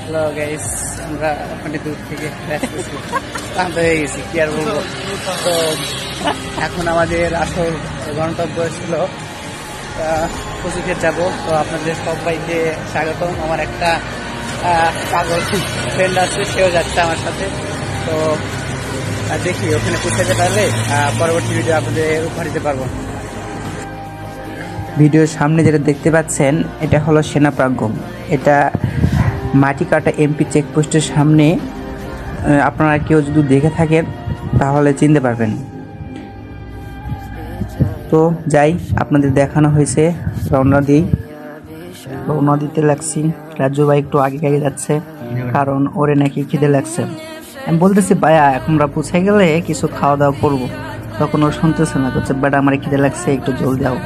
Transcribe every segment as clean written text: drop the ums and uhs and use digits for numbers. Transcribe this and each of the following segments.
Hello guys, আমরা অনেক দূর থেকে ক্লান্ত হয়ে গেছি, কি আর বলবো। তো এখন আমাদের আসল গন্তব্য ছিল কচুক্ষেত যাব। তো আপনাদের সবাইকে স্বাগতম। আমার একটা পাগল ফ্রেন্ড আছে, সেও যাচ্ছে আমার সাথে। তো দেখি ওখানে পৌঁছাতে পারলে পরবর্তী ভিডিও আপনাদের উপহার দিতে পারবো। ভিডিওর সামনে যেটা দেখতে পাচ্ছেন এটা হলো সেনা প্রাঙ্গণ। এটা মাটি কাটা এমপি চেকপোস্টের সামনে। আপনারা কেউ যদি দেখে থাকেন তাহলে চিনতে পারবেন। তো যাই, আপনাদের দেখানো হয়েছে, রওনা দিতে লাগছি। রাজু ভাই একটু আগে আগে যাচ্ছে, কারণ ওরে নাকি খিদে লাগছে। আমি বলতেছি ভাইয়া আমরা পৌঁছে গেলে কিছু খাওয়া দাওয়া করবো, তখন ও শুনতেছে না, করছে বাট আমার খিদে লাগছে, একটু জল দাও।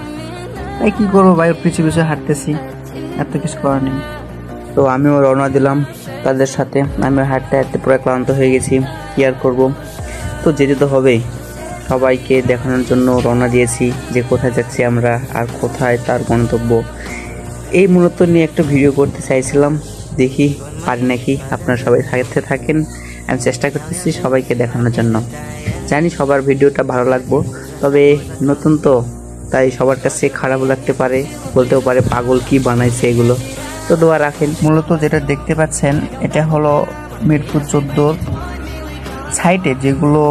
তাই কি করবো ভাই, ওর পিছু পিছু হাঁটতেছি, এত কিছু করার নেই। তো আমিও রওনা দিলাম তাদের সাথে। আমি হাঁটতে হাঁটতে পুরো ক্লান্ত হয়ে গেছি, কি আর করবো। তো যেতে তো হবেই, সবাইকে দেখানোর জন্য রওনা দিয়েছি যে কোথায় যাচ্ছি আমরা আর কোথায় তার গন্তব্য। এই মূলত নিয়ে একটা ভিডিও করতে চাইছিলাম, দেখি পারি নাকি। আপনারা সবাই সাথে থাকেন, আমি চেষ্টা করতেছি সবাইকে দেখানোর জন্য। জানি সবার ভিডিওটা ভালো লাগবো, তবে নতুন তো তাই সবার কাছে খারাপ লাগতে পারে, বলতেও পারে পাগল কি বানাইছে এগুলো। তো দোয়া রাখেন। মূলত যেটা দেখতে পাচ্ছেন এটা হলো মিরপুর 14 সাইটে যেগুলো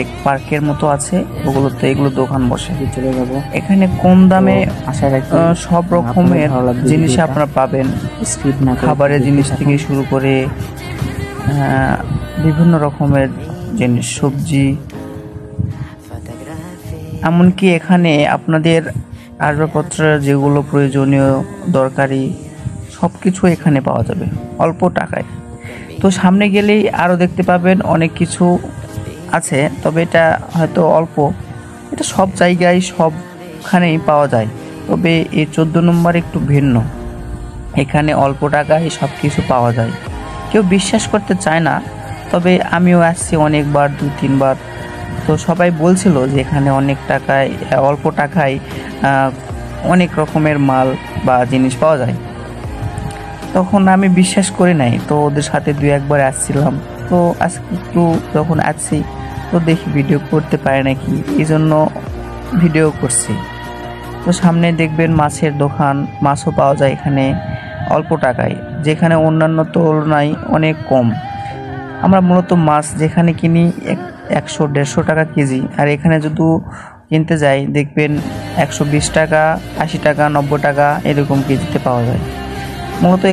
এক পার্কের মতো আছে, ওগুলোতে এগুলো দোকান বসে। চলে যাব এখানে কম দামে সব রকমের জিনিস আপনারা পাবেন। খাবারের জিনিস থেকে শুরু করে বিভিন্ন রকমের জিনিস, সবজি, এমনকি এখানে আপনাদের আসবাবপত্র যেগুলো প্রয়োজনীয় দরকারি সবকিছু এখানে পাওয়া যাবে অল্প টাকায়। তো সামনে গেলেই আরও দেখতে পাবেন অনেক কিছু আছে, তবে এটা হয়তো অল্প, এটা সব জায়গায় সবখানেই পাওয়া যায়। তবে এই 14 নম্বর একটু ভিন্ন, এখানে অল্প টাকায় সব কিছু পাওয়া যায়। কেউ বিশ্বাস করতে চায় না, তবে আমিও আসছি অনেকবার, 2-3 বার। তো সবাই বলছিল যে এখানে অল্প টাকায় অনেক রকমের মাল বা জিনিস পাওয়া যায়। তখন আমি বিশ্বাস করি নাই, তো ওদের সাথে 2-1 বার আসছিলাম। তো আজকে একটু যখন আসছি, তো দেখি ভিডিও করতে পারে নাকি, এই জন্য ভিডিও করছি। তো সামনে দেখবেন মাছের দোকান, মাছও পাওয়া যায় এখানে অল্প টাকায়, যেখানে অন্যান্য তুলনায় অনেক কম। আমরা মূলত মাছ যেখানে কিনি 100-150 টাকা কেজি, আর এখানে যদি কিনতে যাই দেখবেন 120 টাকা, 80 টাকা, 90 টাকা এরকম কেজিতে পাওয়া যায়। মূলত